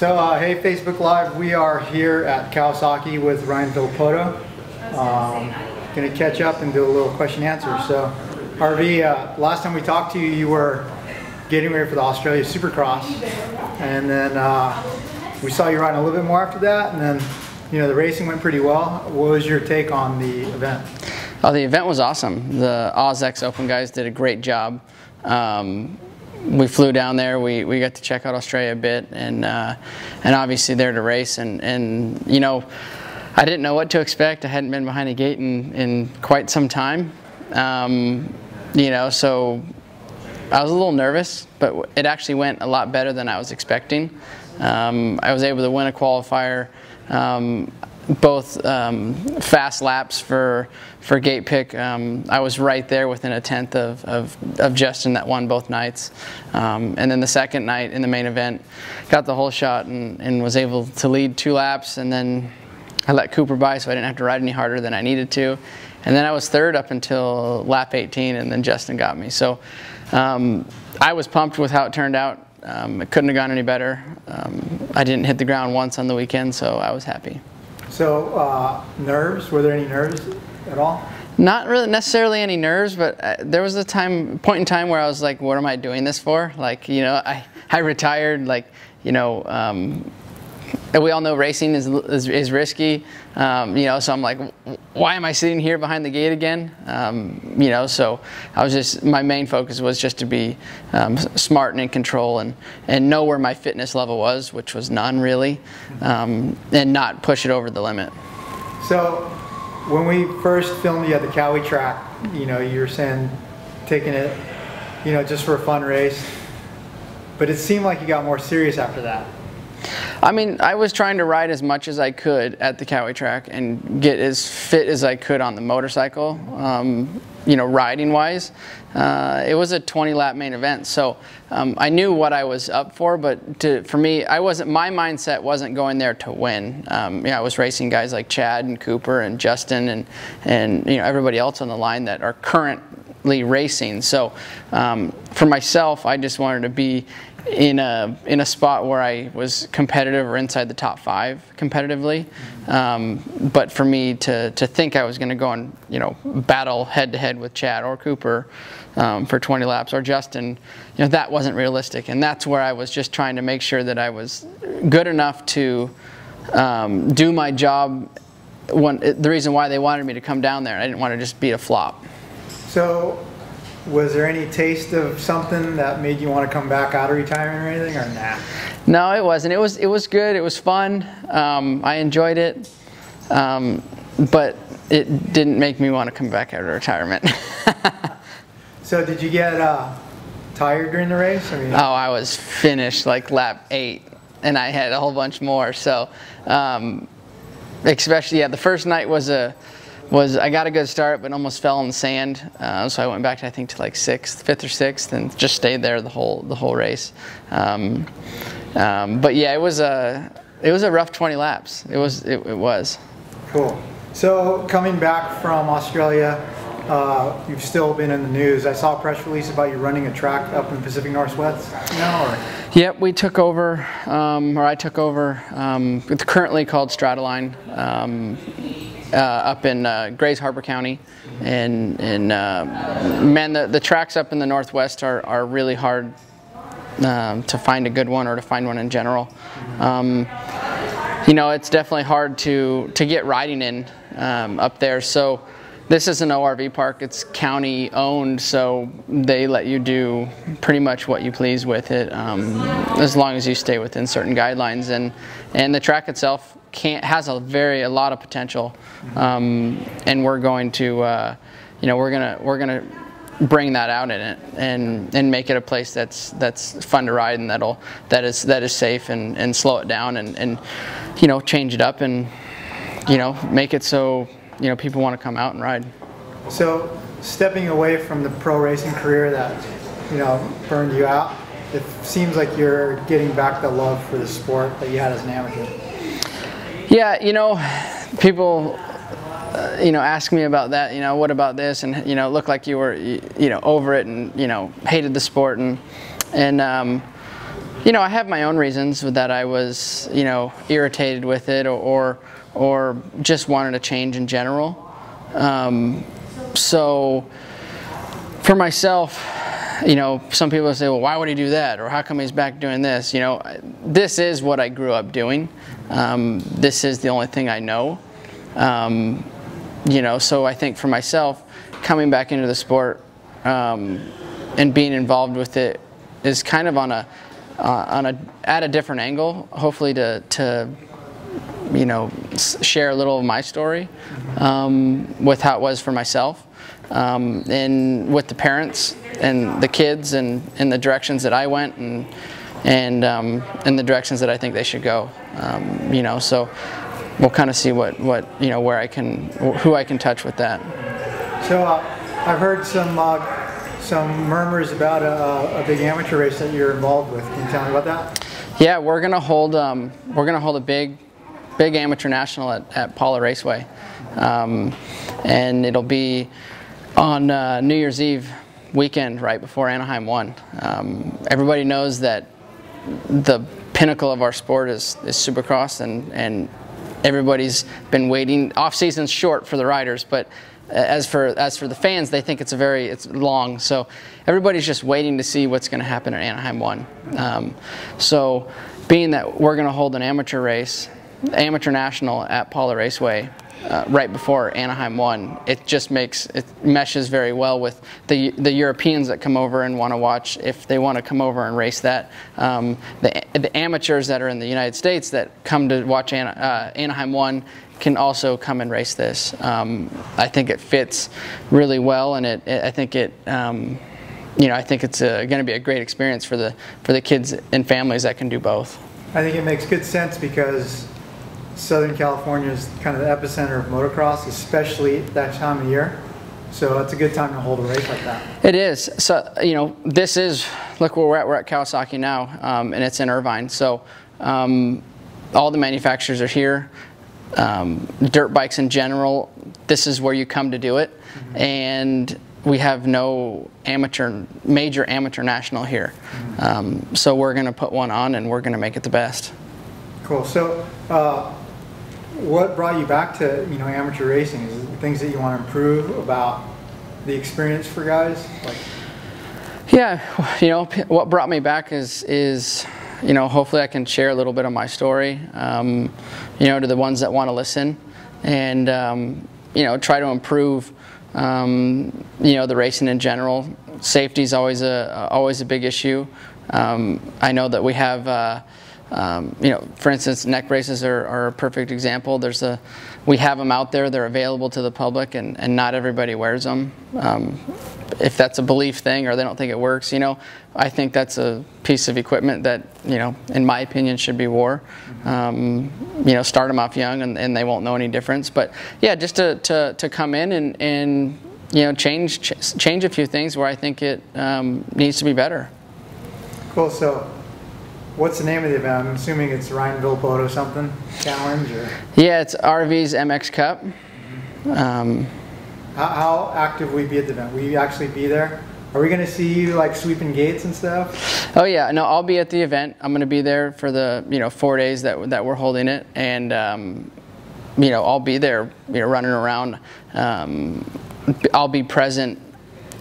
So, hey Facebook Live, we are here at Kawasaki with Ryan Villopoto. Going to catch up and do a little question answer. So, RV, last time we talked to you, you were getting ready for the Australia Supercross, and then we saw you riding a little bit more after that, and then the racing went pretty well. What was your take on the event? Oh, the event was awesome. The AusX Open guys did a great job. We flew down there. We got to check out Australia a bit, and obviously there to race. And I didn't know what to expect. I hadn't been behind a gate in quite some time. So I was a little nervous, but it actually went a lot better than I was expecting. I was able to win a qualifier, both fast laps for gate pick. I was right there within a tenth of Justin that won both nights. And then the second night in the main event, got the whole shot and was able to lead 2 laps, and then I let Cooper by so I didn't have to ride any harder than I needed to. And then I was third up until lap 18, and then Justin got me. So I was pumped with how it turned out. It couldn't have gone any better. I didn't hit the ground once on the weekend, so I was happy. So nerves, were there any nerves at all? Not really necessarily any nerves, but there was a point in time where I was like, what am I doing this for? Like, I retired, like, we all know racing is risky, so I'm like, why am I sitting here behind the gate again? So I was just, my main focus was just to be smart and in control and know where my fitness level was, which was none really, and not push it over the limit. So when we first filmed you at the Cowie track, you were saying taking it, just for a fun race, but it seemed like you got more serious after that. I mean, I was trying to ride as much as I could at the Cowie track and get as fit as I could on the motorcycle, riding wise. It was a 20-lap main event, so I knew what I was up for, but for me, my mindset wasn't going there to win. I was racing guys like Chad and Cooper and Justin and everybody else on the line that are currently racing. So for myself, I just wanted to be in a spot where I was competitive or inside the top 5 competitively, but for me to think I was going to go and battle head to head with Chad or Cooper for 20 laps or Justin, that wasn't realistic, and that's where I was just trying to make sure that I was good enough to do my job. The reason why they wanted me to come down there, I didn't want to just be a flop. So was there any taste of something that made you want to come back out of retirement or anything, or nah? No, it wasn't. It was good. It was fun. I enjoyed it, but it didn't make me want to come back out of retirement. So did you get tired during the race? I was finished like lap 8, and I had a whole bunch more. So especially, the first night I got a good start, but almost fell in the sand. So I went back to, I think, to like 5th or 6th, and just stayed there the whole race. But yeah, it was a rough 20 laps. It was. Cool. So coming back from Australia, you've still been in the news. I saw a press release about you running a track up in the Pacific Northwest now, or? Yep, we took over, or I took over. It's currently called Strataline. Up in Grays Harbor County, and man, the tracks up in the Northwest are really hard to find a good one, or to find one in general. It's definitely hard to get riding in up there. So this is an ORV park. It's county owned, so they let you do pretty much what you please with it, as long as you stay within certain guidelines. And the track itself has a lot of potential, and we're going to we're gonna bring that out in it and make it a place that's fun to ride, and that is safe, and slow it down, and change it up, and make it so people want to come out and ride. So stepping away from the pro racing career that burned you out, it seems like you're getting back the love for the sport that you had as an amateur. Yeah, people ask me about that, what about this, and it looked like you were over it, and hated the sport, and You know, I have my own reasons that I was, you know, irritated with it or just wanted a change in general. So for myself, you know, some people say, well, why would he do that? Or how come he's back doing this? You know, this is what I grew up doing. This is the only thing I know. You know, so I think for myself, coming back into the sport and being involved with it is kind of at a different angle, hopefully to you know, share a little of my story with how it was for myself, and with the parents and the kids and the directions that I went and the directions that I think they should go. You know, so we'll kind of see what you know, who I can touch with that. So I've heard some murmurs about a big amateur race that you're involved with. Can you tell me about that? Yeah, we're gonna hold a big amateur national at Paula Raceway, and it'll be on New Year's Eve weekend right before Anaheim 1. Everybody knows that the pinnacle of our sport is Supercross, and everybody's been waiting. Off season's short for the riders, but as for the fans, they think it's long. So everybody's just waiting to see what's going to happen at Anaheim 1. So being that we're going to hold an amateur race, amateur national at Paula Raceway right before Anaheim 1, it meshes very well with the Europeans that come over and want to watch, if they want to come over and race that. The amateurs that are in the United States that come to watch Anaheim 1 can also come and race this. I think it fits really well, and I think it's going to be a great experience for the kids and families that can do both. I think it makes good sense because Southern California is kind of the epicenter of motocross, especially that time of year. So it's a good time to hold a race like that. It is. So, you know, look where we're at Kawasaki now, and it's in Irvine. So all the manufacturers are here. Dirt bikes in general, this is where you come to do it. Mm-hmm. And we have no major amateur national here. Mm-hmm. So we're going to put one on, and we're going to make it the best. Cool. So what brought you back to, you know, amateur racing? Is it things that you want to improve about the experience for guys? Yeah, you know, what brought me back is you know, hopefully I can share a little bit of my story, you know, to the ones that want to listen, and you know, try to improve, you know, the racing in general. Safety is always a big issue. I know that we have, you know, for instance, neck braces are a perfect example. We have them out there; they're available to the public, and not everybody wears them. If that's a belief thing or they don't think it works, you know, I think that's a piece of equipment that, you know, in my opinion, should be wore. You know, start them off young, and they won't know any difference. But yeah, just to come in and you know, change a few things where I think it needs to be better. Cool. So what's the name of the event? I'm assuming it's Ryan Villopoto something challenge, or? Yeah, it's RVMXCup. Mm-hmm. How active will you be at the event? Will you actually be there? Are we going to see you like sweeping gates and stuff? Oh yeah, no, I'll be at the event. I'm going to be there for the 4 days that we're holding it, and you know, I'll be there, you know, running around. I'll be present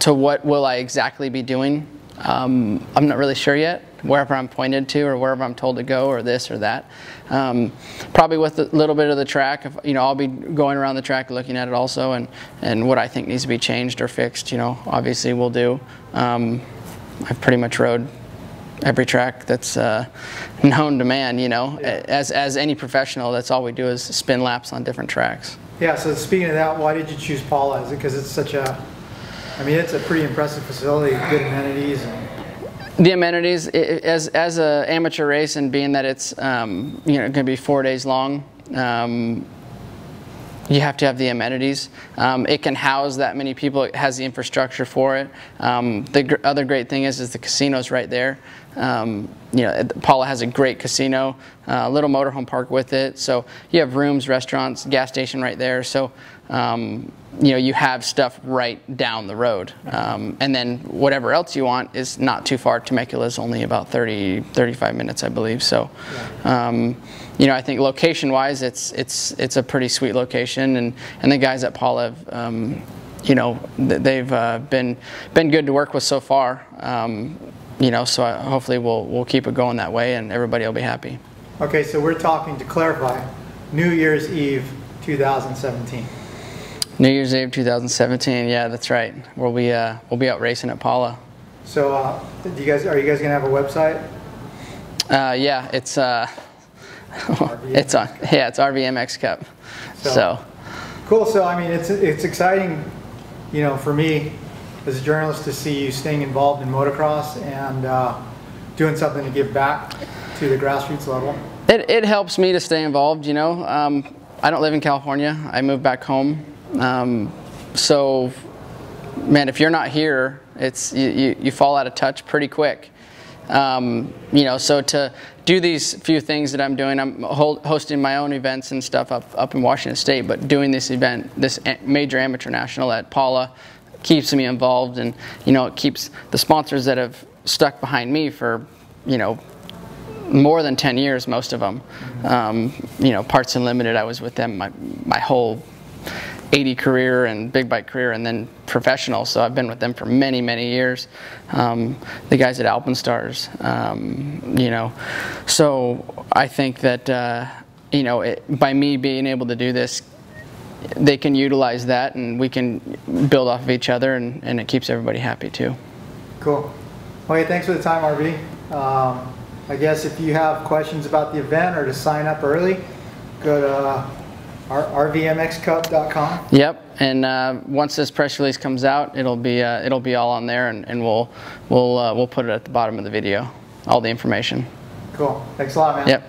to what will I exactly be doing. I'm not really sure yet. Wherever I'm pointed to, or wherever I'm told to go, or this or that. Probably with a little bit of the track, you know, I'll be going around the track looking at it also, and what I think needs to be changed or fixed, you know, obviously we'll do. I've pretty much rode every track that's known to man, you know. Yeah. As any professional, that's all we do is spin laps on different tracks. Yeah, so speaking of that, why did you choose Paula? Is it because it's such a, I mean, it's a pretty impressive facility, good amenities, and the amenities, as an amateur race, and being that it's you know, going to be 4 days long, you have to have the amenities. It can house that many people. It has the infrastructure for it. The other great thing is the casino's right there. You know, Paula has a great casino, little motorhome park with it. So you have rooms, restaurants, gas station right there. So you know, you have stuff right down the road. And then whatever else you want is not too far. Temecula is only about 35 minutes, I believe. So, you know, I think location-wise, it's a pretty sweet location, and the guys at Paula have, you know, they've been good to work with so far. You know, so hopefully we'll keep it going that way, and everybody will be happy. Okay, so we're talking, to clarify, New Year's Eve 2017. New Year's Eve 2017, yeah, that's right. We'll be out racing at Paula. So, are you guys gonna have a website? Yeah, it's it's RVMXCup. So cool. So I mean, it's exciting, you know, for me as a journalist to see you staying involved in motocross and doing something to give back to the grassroots level. It helps me to stay involved. You know, I don't live in California. I moved back home. So, man, if you're not here, you fall out of touch pretty quick. You know, so to do these few things that I'm doing, I'm hosting my own events and stuff up in Washington State, but doing this event, this major amateur national at Paula, keeps me involved, and you know, it keeps the sponsors that have stuck behind me for, you know, more than 10 years, most of them. You know, Parts Unlimited, I was with them my whole 80 career and big bike career, and then professional, so I've been with them for many years. The guys at Alpenstars, you know, so I think that you know, by me being able to do this, they can utilize that, and we can build off of each other, and it keeps everybody happy too. Cool. Okay, thanks for the time, RV. I guess if you have questions about the event or to sign up early, go to RVMXCup.com. Yep, and once this press release comes out, it'll be all on there, and we'll put it at the bottom of the video, all the information. Cool. Thanks a lot, man. Yep.